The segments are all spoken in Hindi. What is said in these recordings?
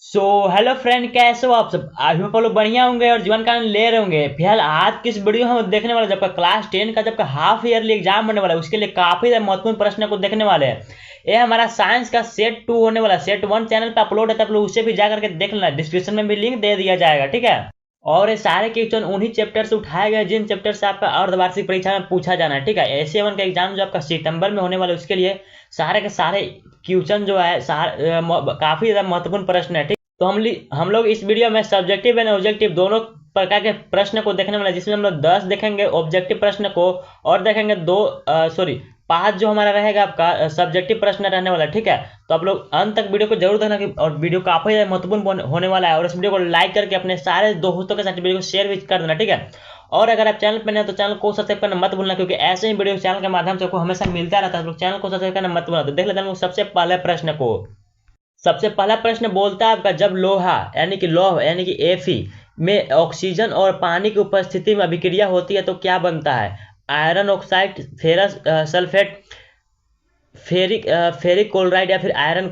सो हेलो फ्रेंड, कैसे हो आप सब। आज हम लोग बढ़िया होंगे और जीवन का आनंद ले रहे होंगे। फिलहाल आज किस वीडियो हम देखने वाले, जबकि क्लास 10 का जबकि हाफ ईयरली एग्जाम होने वाला है, उसके लिए काफी ज्यादा महत्वपूर्ण प्रश्न को देखने वाले हैं। ये हमारा साइंस का सेट 2 होने वाला है। सेट 1 चैनल पे अपलोड है, तो आप लोग उसे भी जा करके देख लेना। डिस्क्रिप्शन में भी लिंक दे दिया जाएगा, ठीक है। और ये सारे क्वेश्चन उन्हीं चैप्टर से उठाए गए जिन चैप्टर से आपका अर्धवार्षिक परीक्षा में पूछा जाना है, ठीक है। एस वन का एग्जाम जो आपका सितंबर में होने वाला है, उसके लिए सारे के सारे क्वेश्चन जो है काफी ज्यादा महत्वपूर्ण प्रश्न है, ठीक। तो हम लोग इस वीडियो में सब्जेक्टिव एंड ऑब्जेक्टिव दोनों प्रकार के प्रश्न को देखने वाले हैं, जिसमें हम लोग 10 देखेंगे ऑब्जेक्टिव प्रश्न को, और देखेंगे दो सॉरी 5 जो हमारा रहेगा आपका सब्जेक्टिव प्रश्न रहने वाला है, ठीक है। तो आप लोग अंत तक वीडियो को जरूर देखना और वीडियो काफी महत्वपूर्ण होने वाला है। और इस वीडियो को लाइक करके अपने सारे दोस्तों के साथ वीडियो को शेयर भी कर देना, ठीक है। और अगर आप चैनल पर नए हैं तो चैनल को सब्सक्राइब करना मत भूलना, क्योंकि ऐसे ही वीडियो चैनल के माध्यम से आपको हमेशा मिलता रहता है। तो चैनल को सब्सक्राइब करना मत भूलना। तो देख लेते हैं सबसे पहले प्रश्न को। सबसे पहला प्रश्न बोलता है आपका, जब लोहा यानी कि लौह यानी कि Fe में ऑक्सीजन और पानी की उपस्थिति में अभिक्रिया होती है तो क्या बनता है। Iron oxide, ferrous sulphate, ferric chloride या फिर आयरन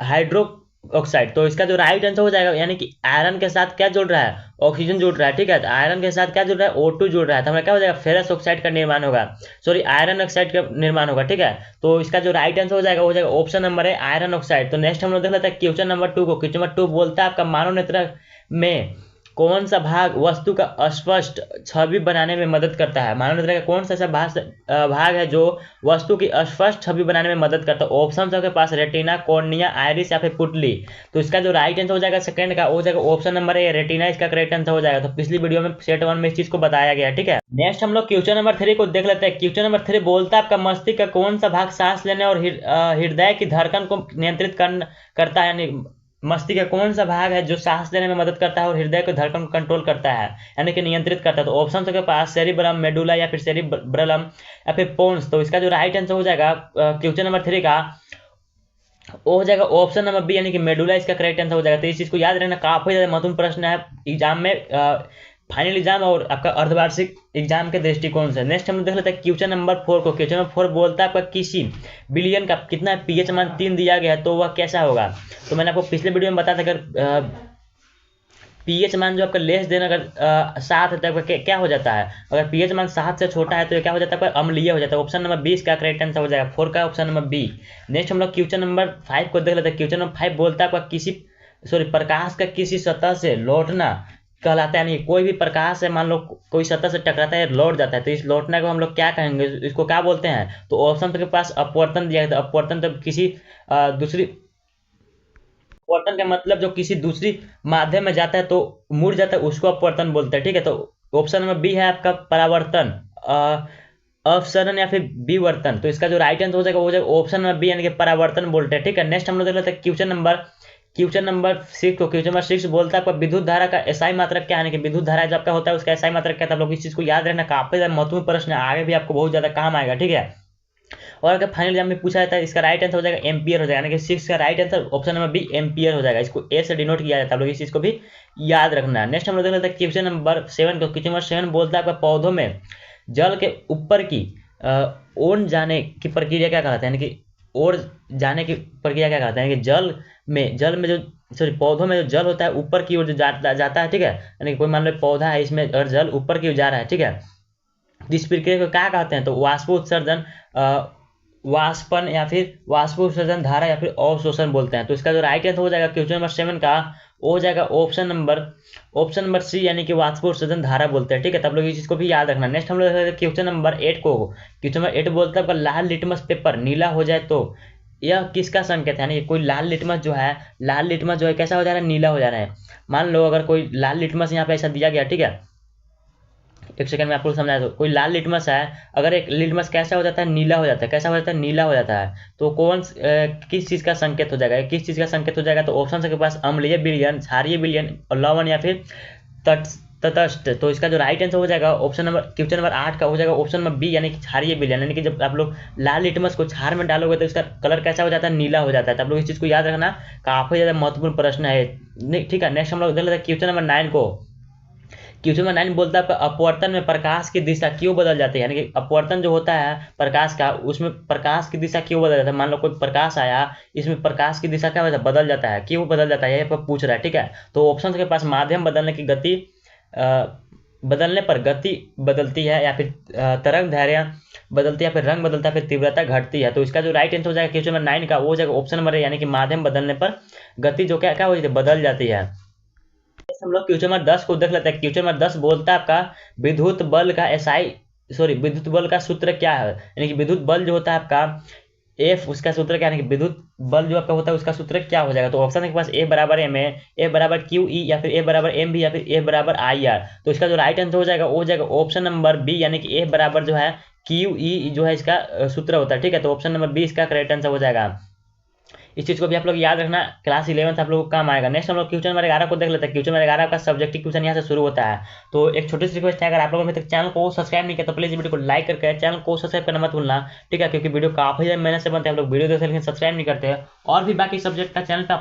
हाइड्रो ऑक्साइड। तो इसका जो राइट आंसर हो जाएगा, यानी कि आयरन के साथ क्या जुड़ रहा है, ऑक्सीजन जुड़ रहा है, ठीक है। तो आयरन के साथ क्या जुड़ रहा है, O2 जुड़ रहा है, तो हमारा क्या हो जाएगा, फेरस ऑक्साइड का निर्माण होगा, सॉरी आयरन ऑक्साइड का निर्माण होगा, ठीक है। तो इसका जो राइट आंसर हो जाएगा ऑप्शन नंबर है आयरन ऑक्साइड। तो नेक्स्ट हम लोग देख लेते हैं क्वेश्चन नंबर 2 को। क्वेश्चन नंबर 2 बोलता है आपका, मानव नेत्र में कौन सा भाग वस्तु का स्पष्ट छवि बनाने में मदद करता है। मानव नेत्र का कौन सा ऐसा भाग है जो वस्तु की स्पष्ट छवि बनाने में मदद करता है। ऑप्शन सबके पास रेटिना, कॉर्निया, आइरिस या फिर पुतली। तो इसका जो राइट आंसर हो जाएगा सेकंड का हो जाएगा ऑप्शन नंबर ए, रेटिना इसका करेक्ट आंसर हो जाएगा। तो पिछली वीडियो में सेट 1 में इस चीज को बताया गया, ठीक है। नेक्स्ट हम लोग क्वेश्चन नंबर 3 को देख लेते हैं। क्वेश्चन नंबर 3 बोलता है आपका, मस्तिष्क का कौन सा भाग सांस लेने और हृदय की धड़कन को नियंत्रित करता है। यानी मस्तिष्क का कौन सा भाग है जो सांस लेने में मदद करता है और हृदय की धड़कन को कंट्रोल करता है, यानी कि नियंत्रित करता है। तो ऑप्शन के पास सेरिब्रम, मेडुला या फिर सेरिब्रलम या फिर पोन्स। तो इसका जो राइट आंसर हो जाएगा क्वेश्चन नंबर 3 का वो हो जाएगा ऑप्शन नंबर बी, यानी कि मेडुला इसका करेक्ट आंसर हो जाएगा। तो इस चीज को याद रखना, काफी ज्यादा महत्वपूर्ण प्रश्न है एग्जाम में, फाइनल एग्जाम और आपका अर्धवार्षिक एग्जाम के दृष्टिकोण से। नेक्स्ट हम लोग देख लेते हैं क्वेश्चन नंबर 4 को। क्वेश्चन नंबर 4 बोलता है आपका, किसी बिलियन का कितना पीएच मान 3 दिया गया है तो वह कैसा होगा। तो मैंने आपको पिछले वीडियो में बताया था, अगर पीएच मान जो आपका लेस देन अगर 7 है तो आपका क्या हो जाता है, अगर पीएच मान 7 से छोटा है तो ये क्या हो जाता है, आपका अम्लीय हो जाता है। ऑप्शन नंबर 20 का करेक्ट आंसर हो जाएगा, 4 का ऑप्शन नंबर बी। नेक्स्ट हम लोग क्वेश्चन नंबर 5 को देख लेते हैं। क्वेश्चन नंबर 5 बोलता है आपका, प्रकाश का किसी सतह से लौटना कहलाता है। यानी कोई भी प्रकाश है, मान लो कोई सतह से टकराता है, लौट जाता है, तो इस लौटने को हम लोग क्या कहेंगे, इसको क्या बोलते हैं। तो ऑप्शन के पास अपवर्तन दिया गया था। अपवर्तन तो किसी दूसरी, अपवर्तन का मतलब जो किसी दूसरी माध्यम में जाता है तो मुड़ जाता है, उसको अपवर्तन बोलते हैं, ठीक है। तो ऑप्शन नंबर बी है आपका परावर्तन, अपसरण या फिर विवर्तन। तो इसका जो राइट आंसर हो जाएगा ऑप्शन नंबर बी, यानी कि परावर्तन बोलते हैं, ठीक है। नेक्स्ट हम लोग देख लेते हैं क्वेश्चन नंबर 6 को। क्वेश्चन नंबर 6 बोलता है आपका, विद्युत धारा का एसआई मात्रक क्या है। यानी कि विद्युत धारा जब का होता है उसका एसआई मात्रक क्या था। आप लोग इस चीज को याद रखना, काफी ज्यादा महत्वपूर्ण प्रश्न है, आगे भी आपको बहुत ज्यादा काम आएगा, ठीक है। और अगर फाइनल एग्जाम में पूछा जाता है, इसका राइट आंसर हो जाएगा एम्पियर हो जाएगा, यानी कि 6 का right answer option number B ampere हो जाएगा। इसको ए से डिनोट किया जाता है, आप लोग इस चीज को भी याद रखना है। नेक्स्ट हम लोग देख लेते हैं क्वेश्चन नंबर 7 को। क्वेश्चन नंबर 7 बोलता है आपका, पौधों में जल के ऊपर की ओर जाने की प्रक्रिया क्या कहलाता है। यानी कि ओर जाने की प्रक्रिया क्या कहलाता है, यानी कि जल में जो सॉरी पौधों में जो जल होता है ऊपर की ओर जो जाता है, ठीक है। यानी कि कोई मान लो पौधा है, इसमें अगर जल ऊपर की ओर जा रहा है, ठीक है, तो इस प्रक्रिया को क्या कहते हैं। तो वाष्पोत्सर्जन, वाष्पन या फिर वाष्पोत्सर्जन धारा या फिर अवशोषण बोलते हैं। तो इसका जो राइट आंसर हो जाएगा क्वेश्चन नंबर 7 का हो जाएगा ऑप्शन नंबर सी, यानी कि वाष्पोत्सर्जन धारा बोलते हैं, ठीक है। तब लोग इस चीज को भी याद रखना। नेक्स्ट हम लोग क्वेश्चन नंबर 8 को। क्वेश्चन नंबर 8 बोलता है आपका, लाल लिटमस पेपर नीला हो जाए तो यह किसका संकेत है। यानी कोई लाल लिटमस जो है कैसा हो जा रहा है, नीला हो जा रहा है। मान लो अगर कोई लाल लिटमस यहाँ पे ऐसा दिया गया, ठीक है, एक सेकंड में आपको समझाया। तो कोई लाल लिटमस है, अगर एक लिटमस कैसा हो जाता है, नीला हो जाता है, कैसा हो जाता है, नीला हो जाता है, तो किस चीज का संकेत हो जाएगा, किस चीज का संकेत हो जाएगा। तो ऑप्शन के पास अम्लीय विलयन, क्षारीय विलयन, लवण या फिर तटस्थ। तो इसका जो राइट आंसर हो जाएगा क्वेश्चन नंबर 8 का हो जाएगा ऑप्शन नंबर बी, यानी कि क्षारीय विलयन। यानी कि जब आप लोग लाल लिटमस को क्षार में डालोगे तो इसका कलर कैसा हो जाता है, नीला हो जाता है। तो आप लोग इस चीज को याद रखना, काफी ज्यादा महत्वपूर्ण प्रश्न है, ठीक है। नेक्स्ट हम लोग देख लेते हैं क्वेश्चन नंबर 9 को। क्वेश्चन नंबर 9 बोलता है आपका अपवर्तन में प्रकाश की दिशा क्यों बदल जाती है, यानी कि अपवर्तन जो होता है प्रकाश का, उसमें प्रकाश की दिशा क्यों बदल जाता है। मान लो कोई प्रकाश आया, इसमें प्रकाश की दिशा क्या होता है, बदल जाता है, क्यों बदल जाता है ये पर पूछ रहा है, ठीक है। तो ऑप्शन के पास माध्यम बदलने की गति बदलने पर गति बदलती है, या फिर तरंग दैर्घ्य बदलती है, या फिर रंग बदलता है, फिर तीव्रता घटती है। तो इसका जो राइट आंसर हो जाएगा क्वेश्चन नंबर 9 का, वो हो जाएगा ऑप्शन नंबर, यानी कि माध्यम बदलने पर गति जो क्या क्या हो जाती है, बदल जाती है। हम लोग क्वेश्चन नंबर 10 को देख लेते हैं। क्वेश्चन नंबर 10 बोलता है आपका विद्युत बल का विद्युत बल का सूत्र क्या है, यानी कि विद्युत बल जो होता है आपका एफ, उसका सूत्र क्या है, यानी कि विद्युत बल जो आपका होता है उसका सूत्र क्या हो जाएगा। तो ऑप्शन के पास ए बराबर एम ए, ए बराबर क्यू ई, या फिर ए बराबर एम बी, या फिर ए बराबर आई आर। तो इसका जो राइट आंसर हो जाएगा वो हो जाएगा ऑप्शन नंबर बी, यानी कि ए बराबर जो है क्यू ई जो है इसका सूत्र होता है, ठीक है। तो ऑप्शन नंबर बी इसका करेक्ट आंसर हो जाएगा। इस चीज को भी आप लोग याद रखना, क्लास 11 आप लोगों को काम आएगा। नेक्स्ट हम लोग क्वेश्चन नंबर 11 को देख लेते हैं। क्वेश्चन नंबर 11 का सब्जेक्टिव क्वेश्चन यहाँ से शुरू होता है। तो एक छोटी सी रिक्वेस्ट है, अगर आप लोगों ने तक चैनल को सब्सक्राइब नहीं किया तो प्लीज वीडियो को लाइक करके चैनल को सब्सक्राइब करना मत भूलना, ठीक है, क्योंकि वीडियो काफी मेहनत से बनते हैं, आप लोग वीडियो देखते हैं लेकिन सब्सक्राइब नहीं करते हैं। और भी बाकी सब्जेक्ट का चैनल पे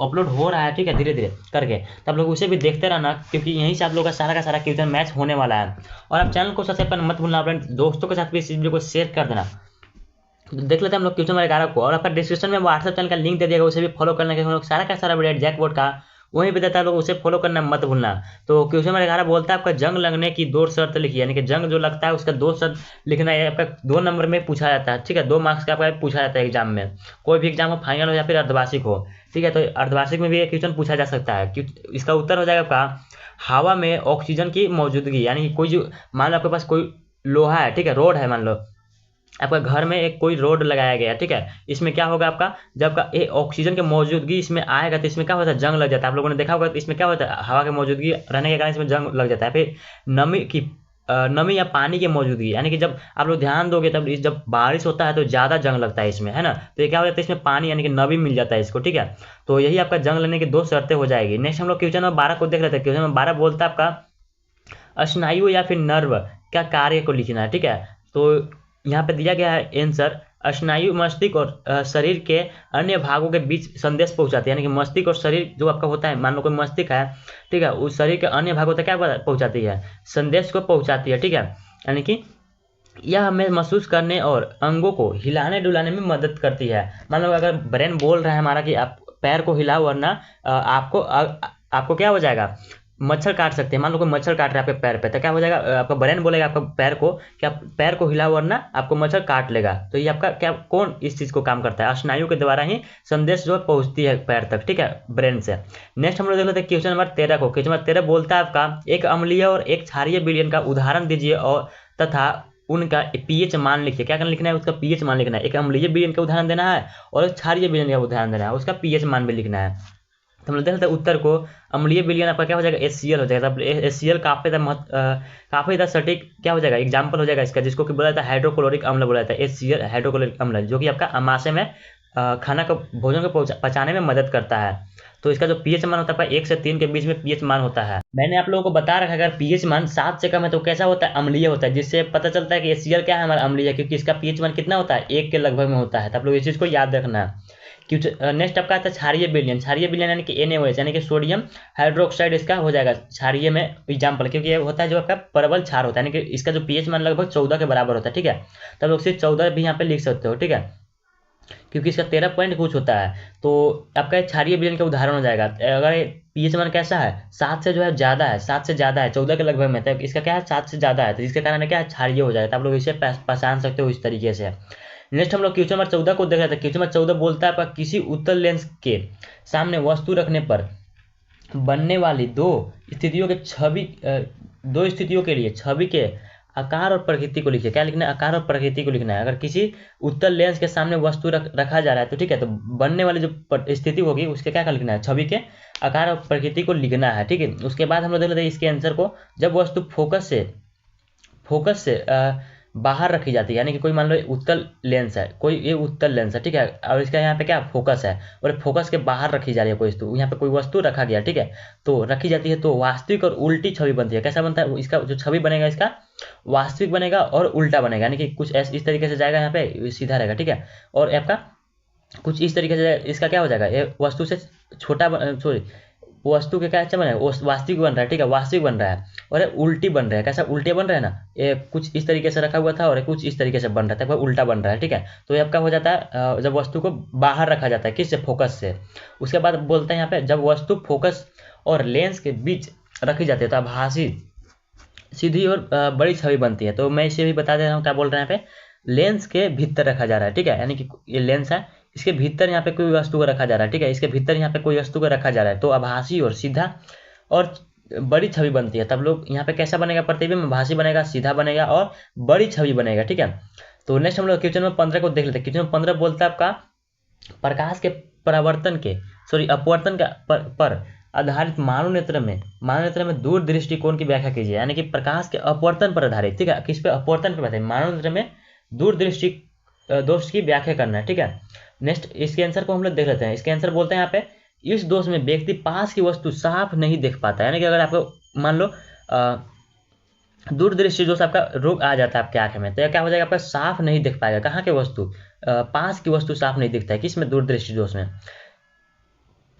अपलोड हो रहा है, ठीक है, धीरे धीरे करके, तो आप लोग उसे भी देखते रहना, क्योंकि यहीं से आप लोग का सारा क्वेश्चन मैच होने वाला है। और आप चैनल को सब्सक्राइब करना मत भूलना, अपने दोस्तों के साथ भी इस वीडियो को शेयर कर देना। देख लेते हैं हम लोग क्वेश्चन नंबर 11 को, और आपका डिस्क्रिप्शन में व्हाट्सएप चैनल का लिंक दे दिएगा, उसे भी फॉलो करने के हम लोग सारा का सारा वीडियो जैक बोर्ड का वहीं पे देता है, लोग उसे फॉलो करना मत भूलना। तो क्वेश्चन नंबर 11 बोलता है आपका जंग लगने की 2 शर्त लिखिए, यानी कि जंग जो लगता है उसका 2 शर्त लिखना है। आपका 2 नंबर में पूछा जाता है, ठीक है, 2 मार्क्स का आपका पूछा जाता है एग्जाम में, कोई भी एग्जाम हो, फाइनल हो या फिर अर्धवार्षिक हो, ठीक है। तो अर्धवार्षिक में भी एक क्वेश्चन पूछा जा सकता है। इसका उत्तर हो जाएगा आपका हवा में ऑक्सीजन की मौजूदगी, यानी कि कोई जो मान लो आपके पास कोई लोहा है, ठीक है, रोड है, मान लो आपका घर में एक कोई रोड लगाया गया है, ठीक है, इसमें क्या होगा आपका, जब का ये ऑक्सीजन की मौजूदगी इसमें आएगा तो इसमें क्या होता है, जंग लग जाता है। आप लोगों ने देखा होगा तो इसमें क्या होता है, हवा की मौजूदगी रहने के कारण इसमें जंग लग जाता है। फिर नमी या पानी की मौजूदगी, यानी कि जब आप लोग ध्यान दोगे तब जब बारिश होता है तो ज़्यादा जंग लगता है इसमें, है ना। तो ये क्या हो जाता है, इसमें पानी यानी कि नमी मिल जाता है इसको, ठीक है। तो यही आपका जंग लेने की 2 शर्तें हो जाएगी। नेक्स्ट हम लोग क्वेश्चन नंबर 12 को देख लेते हैं। क्वेश्चन नंबर 12 बोलता है आपका स्नायु या फिर नर्व क्या कार्य को लिखना है, ठीक है। तो यहाँ पे दिया गया है आंसर, स्नायु मस्तिष्क और शरीर के अन्य भागों के बीच संदेश पहुंचाती है, यानी कि मस्तिष्क और शरीर जो आपका होता है, मान लो कोई मस्तिष्क है, ठीक है, उस शरीर के अन्य भागों तक क्या पहुंचाती है, संदेश को पहुंचाती है, ठीक है। यानी कि यह हमें महसूस करने और अंगों को हिलाने डुलाने में मदद करती है। मान लो अगर ब्रेन बोल रहा है हमारा कि आप पैर को हिलाओ, वरना आपको क्या हो जाएगा, मच्छर काट सकते हैं। मान लो कोई मच्छर काट रहा है आपके पैर पे, तो क्या हो जाएगा, आपका ब्रेन बोलेगा आपका पैर को कि आप पैर को हिलाओ वरना आपको मच्छर काट लेगा। तो ये आपका क्या, कौन इस चीज़ को काम करता है, स्नायु के द्वारा ही संदेश जो पहुंचती है पैर तक, ठीक है, ब्रेन से। नेक्स्ट हम लोग देख लेते हैं क्वेश्चन नंबर 13 को। क्वेश्चन नंबर 13 बोलता है आपका एक अम्लीय और एक क्षारीय विलयन का उदाहरण दीजिए और तथा उनका पीएच मान लिखिए। क्या लिखना है, उसका पीएच मान लिखना है। एक अम्लीय विलयन का उदाहरण देना है और एक क्षारीय विलयन का उदाहरण देना है, उसका पीएच मान भी लिखना है। तो हम लोग देख लेते हैं उत्तर को। अम्लीय विलयन आपका क्या हो जाएगा, HCl हो जाएगा। HCl काफी ज़्यादा सटीक क्या हो जाएगा, एग्जाम्पल हो जाएगा इसका, जिसको कि बोला जाता है हाइड्रोक्लोरिक अम्ल बोला जाता है। HCl हाइड्रोक्लोरिक अम्ल, जो कि आपका आमाशय में खाना को, भोजन को पचाने में मदद करता है। तो इसका जो पीएच मान होता है 1 से 3 के बीच में पीएच मान होता है। मैंने आप लोगों को बता रखा है अगर पीएच मान 7 से कम है तो कैसा होता है, अम्लीय होता है, जिससे पता चलता है कि HCl क्या है, हमारा अम्लीय, क्योंकि इसका पीएच मान कितना होता है, 1 के लगभग में होता है। तो आप लोग इस चीज़ को याद रखना है। नेक्स्ट आपका आता है क्षारीय विलयन। क्षारीय विलयन यानी कि NaOH, यानी कि सोडियम हाइड्रोक्साइड इसका हो जाएगा क्षारीय में एग्जाम्पल, क्योंकि ये होता है जो आपका परवल क्षार होता है, यानी कि इसका जो पीएच मान लगभग 14 के बराबर होता है, ठीक है। तब लोग सिर्फ 14 भी यहाँ पे लिख सकते हो, ठीक है, क्योंकि इसका 13 पॉइंट कुछ होता है। तो आपका क्षारीय विलयन का उदाहरण हो जाएगा। अगर पीएच मान कैसा है, 7 से जो है ज़्यादा है, 7 से ज़्यादा है, 14 के लगभग में, तो इसका क्या है, 7 से ज़्यादा है, तो इसके कारण क्या है, क्षारीय हो जाएगा। तो आप लोग इसे पहचान सकते हो इस तरीके से। नेक्स्ट हम लोग क्वेश्चन नंबर 14 को देख रहे थे। क्वेश्चन नंबर 14 बोलता है आपका किसी उत्तल लेंस के सामने वस्तु रखने पर बनने वाली दो स्थितियों के लिए छवि के आकार और प्रकृति को लिखिए। क्या लिखना है, आकार और प्रकृति को लिखना है। अगर किसी उत्तल लेंस के सामने वस्तु रखा जा रहा है तो ठीक है, तो बनने वाली जो स्थिति होगी उसके क्या लिखना है, छवि के आकार और प्रकृति को लिखना है, ठीक है। उसके बाद हम लोग देख लेते हैं इसके आंसर को। जब वस्तु फोकस से बाहर रखी जाती है, यानी कि कोई मान लो उत्तल लेंस है, कोई ये उत्तल लेंस है, ठीक है, और इसका यहाँ पे क्या फोकस है, और फोकस के बाहर रखी जा रही है कोई वस्तु, यहाँ पे कोई वस्तु रखा गया, ठीक है, तो रखी जाती है, तो वास्तविक और उल्टी छवि बनती है। कैसा बनता है, इसका जो छवि बनेगा इसका वास्तविक बनेगा और उल्टा बनेगा, यानी कि कुछ इस तरीके से जाएगा, यहाँ पे सीधा रहेगा, ठीक है, और आपका कुछ इस तरीके से इसका क्या हो जाएगा, ये वस्तु से छोटा सॉरी वस्तु के कैसे बन रहा है, वो वास्तविक बन रहा है, ठीक है, वास्तविक बन रहा है, और ये उल्टी बन रहा है। कैसा उल्टे बन रहा है ना, ये कुछ इस तरीके से रखा हुआ था और कुछ इस तरीके से बन रहा था, उल्टा बन रहा है, ठीक है। तो ये आपका हो जाता है जब वस्तु को बाहर रखा जाता है, किससे, फोकस से। उसके बाद बोलते हैं यहाँ पे जब वस्तु फोकस और लेंस के बीच रखी जाती है तो आभासी सीधी और बड़ी छवि बनती है। तो मैं इसे भी बता दे रहा हूँ, क्या बोल रहे हैं यहाँ पे, लेंस के भीतर रखा जा रहा है, ठीक है, यानी कि ये लेंस है, इसके भीतर यहाँ पे कोई वस्तु को रखा जा रहा है, ठीक है, इसके भीतर यहाँ पे कोई वस्तु को रखा जा रहा है, तो आभासी और सीधा और बड़ी छवि बनती है। तब लोग यहाँ पे कैसा बनेगा, प्रतिबिंब आभासी बनेगा, सीधा बनेगा और बड़ी छवि बनेगा, ठीक है। तो नेक्स्ट हम लोग क्वेश्चन नंबर 15 को देख लेते हैं। क्वेश्चन नंबर 15 बोलता है आपका प्रकाश के परावर्तन के अपवर्तन का पर आधारित मानव नेत्र में दूर दृष्टिकोण की व्याख्या कीजिए। यानी कि प्रकाश के अपवर्तन पर आधारित, ठीक है, किस पे, अपवर्तन पर आधारित मानव नेत्र में दूर दृष्टि दोष की व्याख्या करना है, ठीक है। नेक्स्ट इसके आंसर को हम लोग देख लेते हैं। इसके आंसर बोलते हैं यहाँ पे, इस दोष में व्यक्ति पास की वस्तु साफ नहीं देख पाता। यानी कि अगर आपको मान लो दूर दृष्टि दोष आपका रोग आ जाता है आपके आंख में, तो क्या हो जाएगा, आपका साफ नहीं देख पाएगा। कहाँ के वस्तु, पास की वस्तु साफ नहीं दिखता है, किसमें, दूर दृष्टि दोष में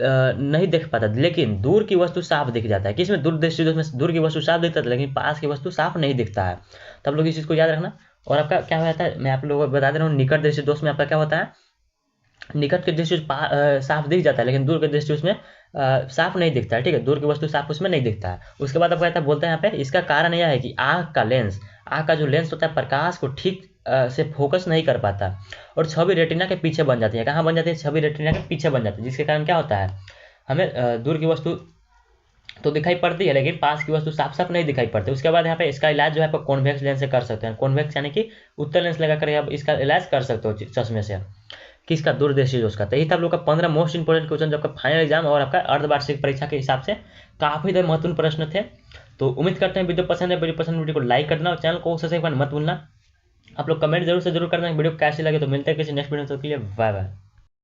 नहीं देख पाता, लेकिन दूर की वस्तु साफ दिख जाता है। किसमें, दूर दृष्टि दोष में दूर की वस्तु साफ दिखता है, लेकिन पास की वस्तु साफ नहीं दिखता है। तब लोग इस चीज़ को याद रखना। और आपका क्या हो जाता है, मैं आप लोगों को बता दे रहा हूँ, निकट दृष्टि दोष में आपका क्या होता है, निकट की दृष्टि साफ दिख जाता है, लेकिन दूर की दृष्टि उसमें साफ नहीं दिखता है, ठीक है, दूर की वस्तु साफ उसमें नहीं दिखता है। उसके बाद आपको बोलते हैं यहाँ पे, इसका कारण यह है कि आँख का जो लेंस होता है प्रकाश को ठीक से फोकस नहीं कर पाता और छवि रेटिना के पीछे बन जाती है। कहाँ बन जाती है, छवि रेटिना के पीछे बन जाती है, जिसके कारण क्या होता है, हमें दूर की वस्तु तो दिखाई पड़ती है, लेकिन पास की वस्तु साफ साफ नहीं दिखाई पड़ती। उसके बाद यहाँ पे इसका इलाज जो है आप कॉन्वेक्स लेंस से कर सकते हैं। कॉन्वेक्स यानी कि उत्तर लेंस लगाकर आप इसका इलाज कर सकते हो चश्मे से, किसका, दूरदृष्टि दोष का। तो यही था आप लोग का 15 मोस्ट इंपोर्टेंट क्वेश्चन जो आपका फाइनल एग्जाम और आपका अर्धवार्षिक परीक्षा के हिसाब से काफी महत्वपूर्ण प्रश्न थे। तो उम्मीद करते हैं वीडियो पसंद है, वीडियो को लाइक कर देना और चैनल को सब्सक्राइब करना मत भूलना। आप लोग कमेंट जरूर से जरूर करना वीडियो कैसी लगे। तो मिलते हैं किसी नेक्स्ट वीडियो के लिए, बाय बाय।